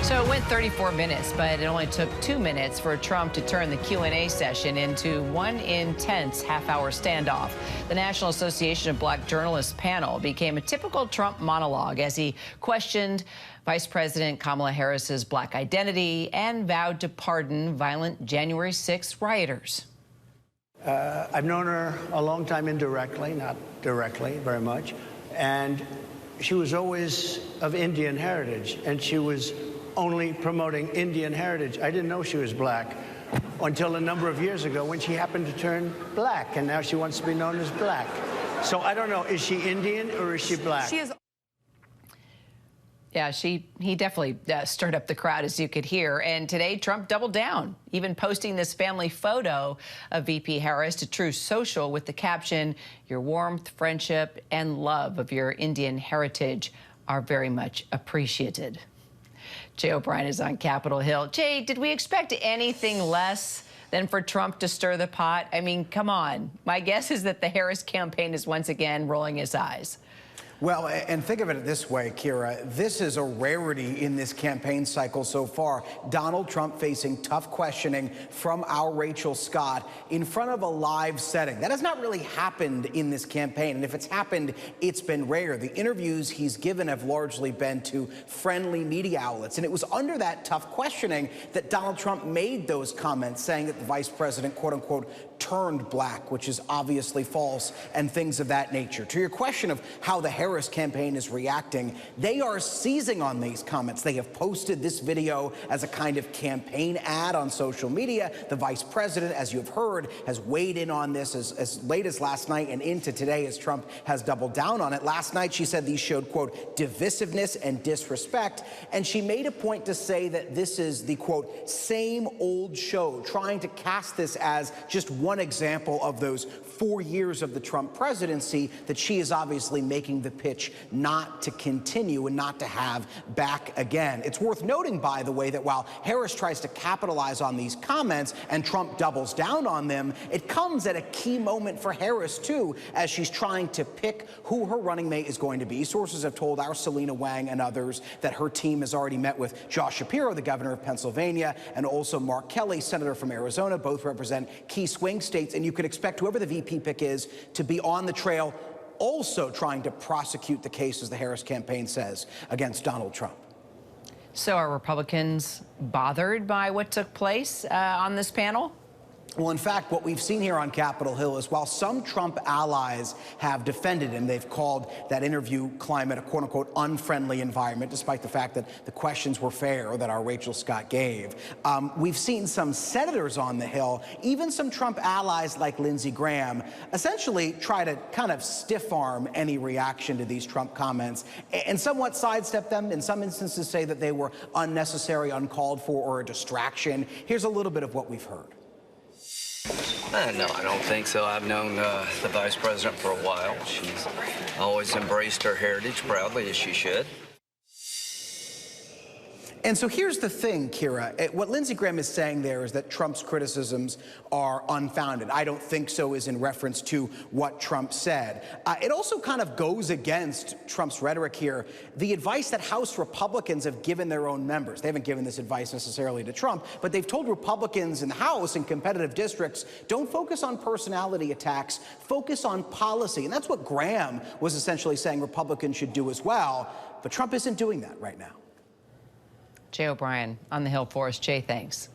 So it went 34 minutes, but it only took 2 minutes for Trump to turn the Q&A session into one intense half-hour standoff. The National Association of Black Journalists panel became a typical Trump monologue as he questioned Vice President Kamala Harris's black identity and vowed to pardon violent January 6th rioters. I've known her a long time indirectly, not directly very much, and she was always of Indian heritage, and she was only promoting Indian heritage. I didn't know she was black until a number of years ago when she happened to turn black, and now she wants to be known as black. So I don't know, is she Indian or is she black? She is. Yeah, he definitely stirred up the crowd, as you could hear. And today, Trump doubled down, even posting this family photo of VP Harris to Truth Social with the caption, "Your warmth, friendship, and love of your Indian heritage are very much appreciated." Jay O'Brien is on Capitol Hill. Jay, did we expect anything less than for Trump to stir the pot? I mean, come on. My guess is that the Harris campaign is once again rolling its eyes. Well, and think of it this way, Kira. This is a rarity in this campaign cycle so far. Donald Trump facing tough questioning from our Rachel Scott in front of a live setting. That has not really happened in this campaign. And if it's happened, it's been rare. The interviews he's given have largely been to friendly media outlets. And it was under that tough questioning that Donald Trump made those comments, saying that the vice president, quote unquote, turned black, which is obviously false, and things of that nature. To your question of how the Harris campaign is reacting, they are seizing on these comments. They have posted this video as a kind of campaign ad on social media. The vice president, as you have heard, has weighed in on this as late as last night and into today as Trump has doubled down on it. Last night, she said these showed, quote, divisiveness and disrespect. And she made a point to say that this is the, quote, same old show, trying to cast this as just one example of those 4 years of the Trump presidency that she is obviously making the pitch not to continue and not to have back again. It's worth noting, by the way, that while Harris tries to capitalize on these comments and Trump doubles down on them, it comes at a key moment for Harris, too, as she's trying to pick who her running mate is going to be. Sources have told our Selena Wang and others that her team has already met with Josh Shapiro, the governor of Pennsylvania, and also Mark Kelly, senator from Arizona. Both represent key swing states, and you could expect whoever the VP pick is to be on the trail, also trying to prosecute the case, as the Harris campaign says, against Donald Trump. So are Republicans bothered by what took place on this panel? Well, in fact, what we've seen here on Capitol Hill is while some Trump allies have defended him, they've called that interview climate a quote-unquote unfriendly environment, despite the fact that the questions were fair that our Rachel Scott gave. We've seen some senators on the Hill, even some Trump allies like Lindsey Graham, essentially try to kind of stiff-arm any reaction to these Trump comments and somewhat sidestep them, in some instances say that they were unnecessary, uncalled for, or a distraction. Here's a little bit of what we've heard. No, I don't think so. I've known the vice president for a while. She's always embraced her heritage proudly, as she should. And so here's the thing, Kira. What Lindsey Graham is saying there is that Trump's criticisms are unfounded. I don't think so is in reference to what Trump said. It also kind of goes against Trump's rhetoric here, the advice that House Republicans have given their own members. They haven't given this advice necessarily to Trump, but they've told Republicans in the House in competitive districts, don't focus on personality attacks, focus on policy. And that's what Graham was essentially saying Republicans should do as well. But Trump isn't doing that right now. Jay O'Brien on the Hill for us. Jay, thanks.